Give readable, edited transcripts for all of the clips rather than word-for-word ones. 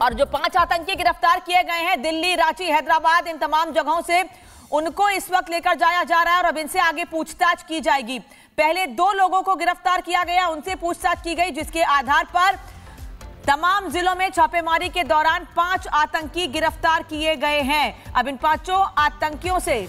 और जो 5 आतंकी गिरफ्तार किए गए हैं दिल्ली, रांची, हैदराबाद, इन तमाम जगहों से, उनको इस वक्त लेकर जाया जा रहा है और अब इनसे आगे पूछताछ की जाएगी। पहले 2 लोगों को गिरफ्तार किया गया, उनसे पूछताछ की गई, जिसके आधार पर तमाम जिलों में छापेमारी के दौरान 5 आतंकी गिरफ्तार किए गए हैं। अब इन 5 आतंकियों से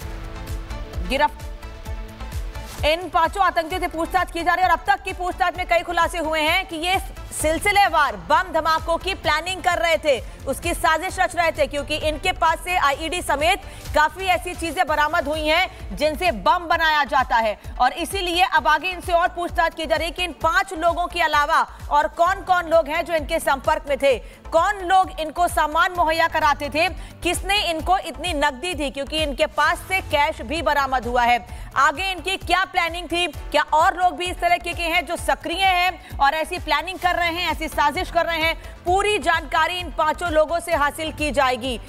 पूछताछ की जा रही है और अब तक की पूछताछ में कई खुलासे हुए हैं कि ये सिलसिलेवार बम धमाकों की प्लानिंग कर रहे थे, उसकी साजिश रच रहे थे, क्योंकि इनके पास से आईईडी समेत काफी ऐसी चीजें बरामद हुई हैं जिनसे बम बनाया जाता है। और इसीलिए अब आगे इनसे और पूछताछ की जा रही है कि इन 5 लोगों के अलावा और कौन कौन लोग हैं जो इनके संपर्क में थे, कौन लोग इनको सामान मुहैया कराते थे, किसने इनको इतनी नकदी दी, क्योंकि इनके पास से कैश भी बरामद हुआ है। आगे इनकी क्या प्लानिंग थी, क्या और लोग भी इस तरह के हैं जो सक्रिय हैं और ऐसी प्लानिंग कर रहे हैं, ऐसी साजिश कर रहे हैं, पूरी जानकारी इन 5 लोगों से हासिल की जाएगी।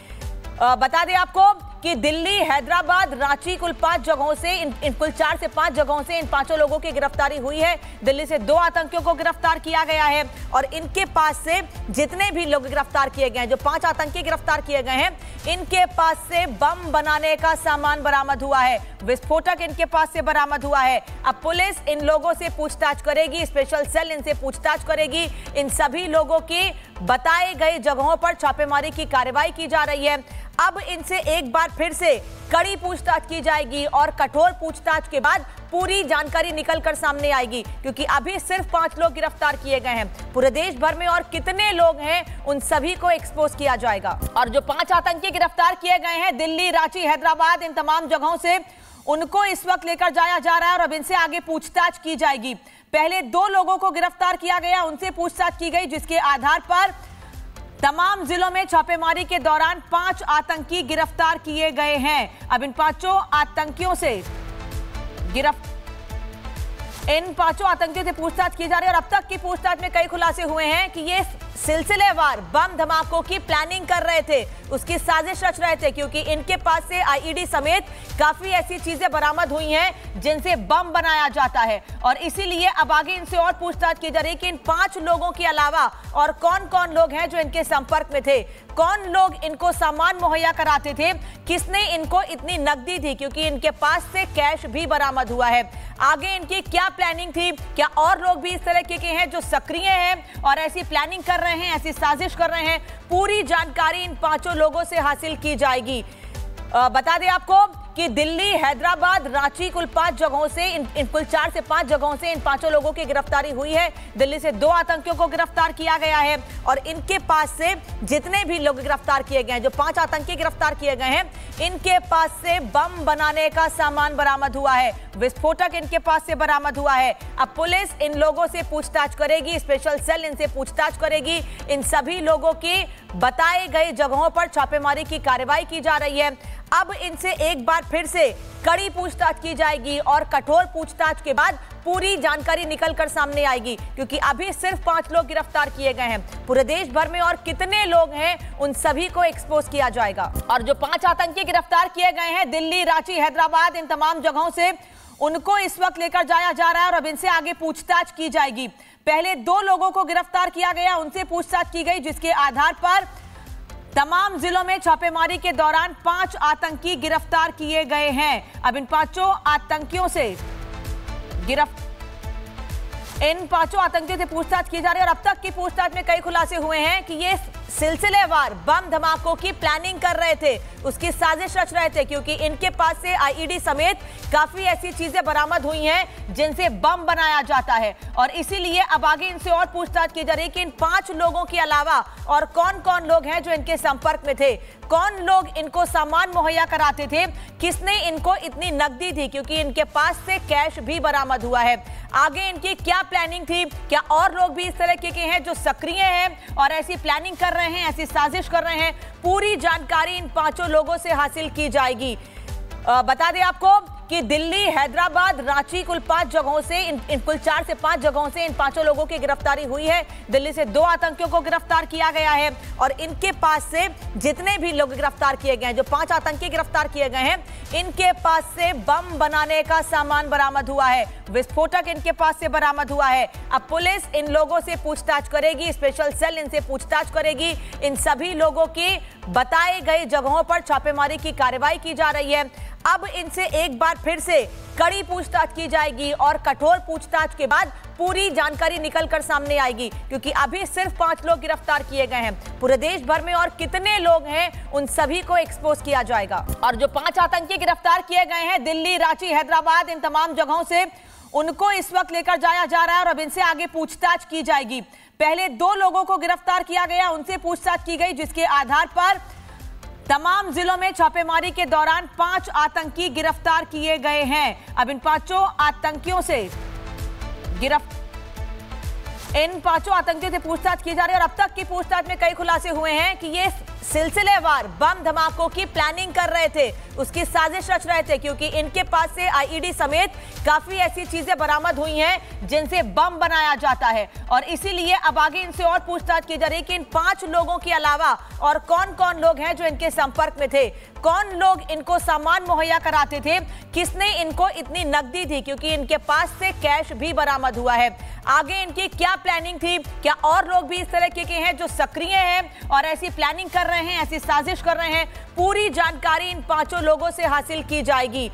बता दें आपको कि दिल्ली, हैदराबाद, रांची, कुल 5 जगहों से इन कुल 4 से 5 जगहों से इन 5 लोगों की गिरफ्तारी हुई है। दिल्ली से 2 आतंकियों को गिरफ्तार किया गया है और इनके पास से जितने भी लोग गिरफ्तार किए गए हैं, जो 5 आतंकी गिरफ्तार किए गए हैं, इनके पास से बम बनाने का सामान बरामद हुआ है, विस्फोटक इनके पास से बरामद हुआ है। अब पुलिस इन लोगों से पूछताछ करेगी, स्पेशल सेल इनसे पूछताछ करेगी। इन सभी लोगों की बताए गए जगहों पर छापेमारी की कार्रवाई की जा रही है। अब इनसे एक बार फिर से कड़ी पूछताछ की जाएगी और कठोर पूछताछ के बाद पूरी जानकारी निकलकर सामने आएगी, क्योंकि अभी सिर्फ 5 लोग गिरफ्तार किए गए हैं। पूरे देश भर में और कितने लोग हैं उन सभी को एक्सपोज किया जाएगा। और जो 5 आतंकी गिरफ्तार किए गए हैं दिल्ली, रांची, हैदराबाद, इन तमाम जगहों से, उनको इस वक्त लेकर जाया जा रहा है और अब इनसे आगे पूछताछ की जाएगी। पहले 2 लोगों को गिरफ्तार किया गया, उनसे पूछताछ की गई, जिसके आधार पर तमाम जिलों में छापेमारी के दौरान 5 आतंकी गिरफ्तार किए गए हैं। अब इन 5 आतंकियों से पूछताछ की जा रही है और अब तक की पूछताछ में कई खुलासे हुए हैं कि ये सिलसिलेवार बम धमाकों की प्लानिंग कर रहे थे, उसकी साजिश रच रहे थे, क्योंकि इनके पास से आईईडी समेत काफी ऐसी चीजें बरामद हुई हैं जिनसे बम बनाया जाता है। और इसीलिए अब आगे इनसे और पूछताछ की जा रही है कि इन 5 लोगों के अलावा और कौन कौन लोग हैं जो इनके संपर्क में थे, कौन लोग इनको सामान मुहैया कराते थे, किसने इनको इतनी नकदी दी, क्योंकि इनके पास से कैश भी बरामद हुआ है। आगे इनकी क्या प्लानिंग थी, क्या और लोग भी इस तरह के हैं जो सक्रिय हैं और ऐसी प्लानिंग कर रहे हैं, ऐसी साजिश कर रहे हैं, पूरी जानकारी इन 5 लोगों से हासिल की जाएगी। बता दें आपको कि दिल्ली, हैदराबाद, रांची, कुल 5 जगहों से इन कुल 4 से 5 जगहों से इन 5 लोगों की गिरफ्तारी हुई है। दिल्ली से 2 आतंकियों को गिरफ्तार किया गया है और इनके पास से जितने भी लोग गिरफ्तार किए गए हैं, जो 5 आतंकी गिरफ्तार किए गए हैं, इनके पास से बम बनाने का सामान बरामद हुआ है, विस्फोटक इनके पास से बरामद हुआ है। अब पुलिस इन लोगों से पूछताछ करेगी, स्पेशल सेल इनसे पूछताछ करेगी। इन सभी लोगों की बताए गए जगहों पर छापेमारी की कार्रवाई की जा रही है। अब इनसे एक बार फिर से कड़ी पूछताछ की जाएगी और कठोर पूछताछ के बाद पूरी जानकारी निकलकर सामने आएगी, क्योंकि अभी सिर्फ 5 लोग गिरफ्तार किए गए हैं। पूरे देश भर में और कितने लोग हैं उन सभी को एक्सपोज किया जाएगा। और जो 5 आतंकी गिरफ्तार किए गए हैं दिल्ली, रांची, हैदराबाद, इन तमाम जगहों से, उनको इस वक्त लेकर जाया जा रहा है और अब इनसे आगे पूछताछ की जाएगी। पहले 2 लोगों को गिरफ्तार किया गया, उनसे पूछताछ की गई, जिसके आधार पर तमाम जिलों में छापेमारी के दौरान 5 आतंकी गिरफ्तार किए गए हैं। अब इन 5 आतंकियों से पूछताछ की जा रही है और अब तक की पूछताछ में कई खुलासे हुए हैं कि ये सिलसिलेवार बम धमाकों की प्लानिंग कर रहे थे, उसकी साजिश रच रहे थे, क्योंकि इनके पास से आईईडी समेत काफी ऐसी चीजें बरामद हुई हैं जिनसे बम बनाया जाता है। और इसीलिए अब आगे इनसे और पूछताछ की जा रही है कि इन 5 लोगों के अलावा और कौन कौन लोग हैं जो इनके संपर्क में थे, कौन लोग इनको सामान मुहैया कराते थे, किसने इनको इतनी नकदी दी, क्योंकि इनके पास से कैश भी बरामद हुआ है। आगे इनकी क्या प्लानिंग थी, क्या और लोग भी इस तरह के हैं जो सक्रिय हैं और ऐसी प्लानिंग कर रहे हैं, ऐसी साजिश कर रहे हैं, पूरी जानकारी इन 5 लोगों से हासिल की जाएगी। बता दें आपको कि दिल्ली, हैदराबाद, रांची कुल 5 जगहों से इन कुल 4 से 5 जगहों से इन 5 लोगों की गिरफ्तारी हुई है। दिल्ली से 2 आतंकियों को गिरफ्तार किया गया है और इनके पास से जितने भी लोग गिरफ्तार किए गए हैं, जो 5 आतंकी गिरफ्तार किए गए हैं, इनके पास से बम बनाने का सामान बरामद हुआ है, विस्फोटक इनके पास से बरामद हुआ है। अब पुलिस इन लोगों से पूछताछ करेगी, स्पेशल सेल इनसे पूछताछ करेगी। इन सभी लोगों की बताए गए जगहों पर छापेमारी की कार्रवाई की जा रही है। अब इनसे एक बार फिर से कड़ी पूछताछ की जाएगी और कठोर पूछताछ के बाद पूरी जानकारी निकलकर सामने आएगी, क्योंकि अभी सिर्फ 5 लोग गिरफ्तार किए गए हैं। पूरे देश भर में और कितने लोग हैं उन सभी को एक्सपोज किया जाएगा। और जो 5 आतंकी गिरफ्तार किए गए हैं दिल्ली, रांची, हैदराबाद, इन तमाम जगहों से, उनको इस वक्त लेकर जाया जा रहा है और अब इनसे आगे पूछताछ की जाएगी। पहले 2 लोगों को गिरफ्तार किया गया, उनसे पूछताछ की गई, जिसके आधार पर तमाम जिलों में छापेमारी के दौरान 5 आतंकी गिरफ्तार किए गए हैं। अब इन 5 आतंकियों से पूछताछ की जा रही है और अब तक की पूछताछ में कई खुलासे हुए हैं कि ये सिलसिलेवार बम धमाकों की प्लानिंग कर रहे थे, उसकी साजिश रच रहे थे, क्योंकि इनके पास से आईईडी समेत काफी ऐसी चीजें बरामद हुई हैं जिनसे बम बनाया जाता है। और इसीलिए अब आगे इनसे और पूछताछ की जा रही है कि इन 5 लोगों के अलावा और कौन कौन लोग हैं जो इनके संपर्क में थे, कौन लोग इनको सामान मुहैया कराते थे, किसने इनको इतनी नकदी दी, क्योंकि इनके पास से कैश भी बरामद हुआ है। आगे इनकी क्या प्लानिंग थी, क्या और लोग भी इस तरह के हैं जो सक्रिय हैं और ऐसी प्लानिंग कर रहे हैं, ऐसी साजिश कर रहे हैं, पूरी जानकारी इन 5 लोगों से हासिल की जाएगी।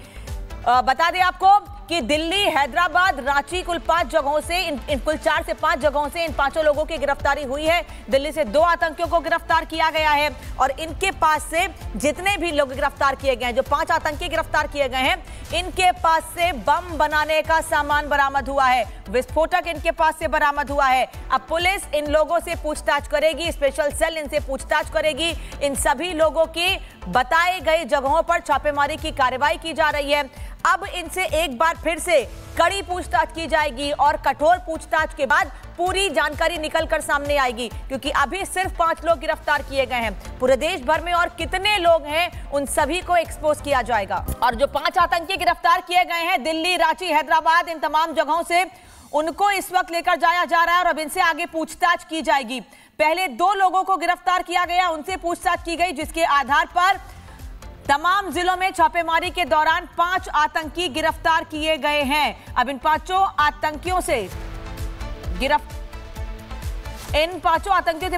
बता दें आपको कि दिल्ली, हैदराबाद, रांची कुल 5 जगहों से इन कुल 4 से 5 जगहों से इन 5 लोगों की गिरफ्तारी हुई है। दिल्ली से 2 आतंकियों को गिरफ्तार किया गया है और इनके पास से जितने भी लोग गिरफ्तार किए गए हैं, जो 5 आतंकी गिरफ्तार किए गए हैं, इनके पास से बम बनाने का सामान बरामद हुआ है, विस्फोटक इनके पास से बरामद हुआ है। अब पुलिस इन लोगों से पूछताछ करेगी, स्पेशल सेल इनसे पूछताछ करेगी। इन सभी लोगों की बताए गए जगहों पर छापेमारी की कार्रवाई की जा रही है। अब इनसे एक बार फिर से कड़ी पूछताछ की जाएगी और कठोर पूछताछ के बाद पूरी जानकारी निकलकर सामने आएगी, क्योंकि अभी सिर्फ 5 लोग गिरफ्तार किए गए हैं। पूरे देश भर में और कितने लोग हैं उन सभी को एक्सपोज किया जाएगा। और जो 5 आतंकी गिरफ्तार किए गए हैं दिल्ली, रांची, हैदराबाद, इन तमाम जगहों से, उनको इस वक्त लेकर जाया जा रहा है और अब इनसे आगे पूछताछ की जाएगी। पहले 2 लोगों को गिरफ्तार किया गया, उनसे पूछताछ की गई, जिसके आधार पर तमाम जिलों में छापेमारी के दौरान 5 आतंकी गिरफ्तार किए गए हैं। अब इन 5 आतंकियों से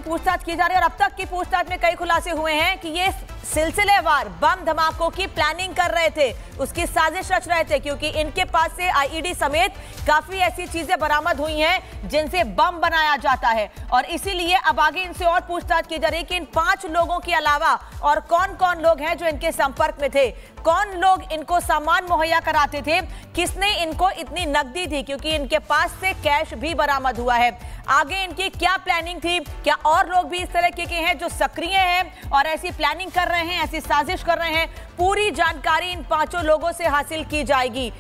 पूछताछ की जा रही है और अब तक की पूछताछ में कई खुलासे हुए हैं कि ये सिलसिलेवार बम धमाकों की प्लानिंग कर रहे थे, उसकी साजिश रच रहे थे, क्योंकि इनके पास से आईईडी समेत काफी ऐसी चीजें बरामद हुई हैं जिनसे बम बनाया जाता है। और इसीलिए अब आगे इनसे और पूछताछ की जा रही है कि इन 5 लोगों के अलावा और कौन कौन लोग हैं जो इनके संपर्क में थे, कौन लोग इनको सामान मुहैया कराते थे, किसने इनको इतनी नकदी दी, क्योंकि इनके पास से कैश भी बरामद हुआ है। आगे इनकी क्या प्लानिंग थी, क्या और लोग भी इस तरह के हैं जो सक्रिय हैं और ऐसी प्लानिंग कर रहे हैं, ऐसी साजिश कर रहे हैं, पूरी जानकारी इन 5 लोगों से हासिल की जाएगी।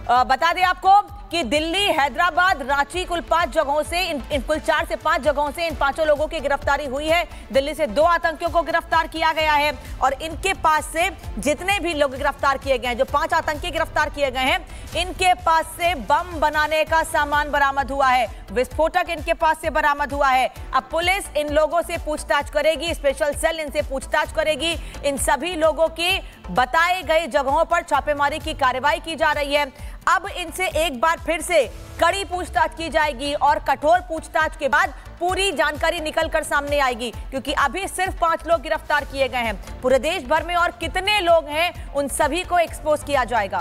बता दें आपको कि दिल्ली, हैदराबाद, रांची कुल 5 जगहों से इन कुल 4 से 5 जगहों से इन 5 लोगों की गिरफ्तारी हुई है। दिल्ली से 2 आतंकियों को गिरफ्तार किया गया है और इनके पास से जितने भी लोग गिरफ्तार किए गए हैं, जो 5 आतंकी गिरफ्तार किए गए हैं, इनके पास से बम बनाने का सामान बरामद हुआ है, विस्फोटक इनके पास से बरामद हुआ है। अब पुलिस इन लोगों से पूछताछ करेगी, स्पेशल सेल इनसे पूछताछ करेगी। इन सभी लोगों की बताए गए जगहों पर छापेमारी की कार्रवाई की जा रही है। अब इनसे एक बार फिर से कड़ी पूछताछ की जाएगी और कठोर पूछताछ के बाद पूरी जानकारी निकलकर सामने आएगी, क्योंकि अभी सिर्फ 5 लोग गिरफ्तार किए गए हैं। पूरे देश भर में और कितने लोग हैं उन सभी को एक्सपोज किया जाएगा।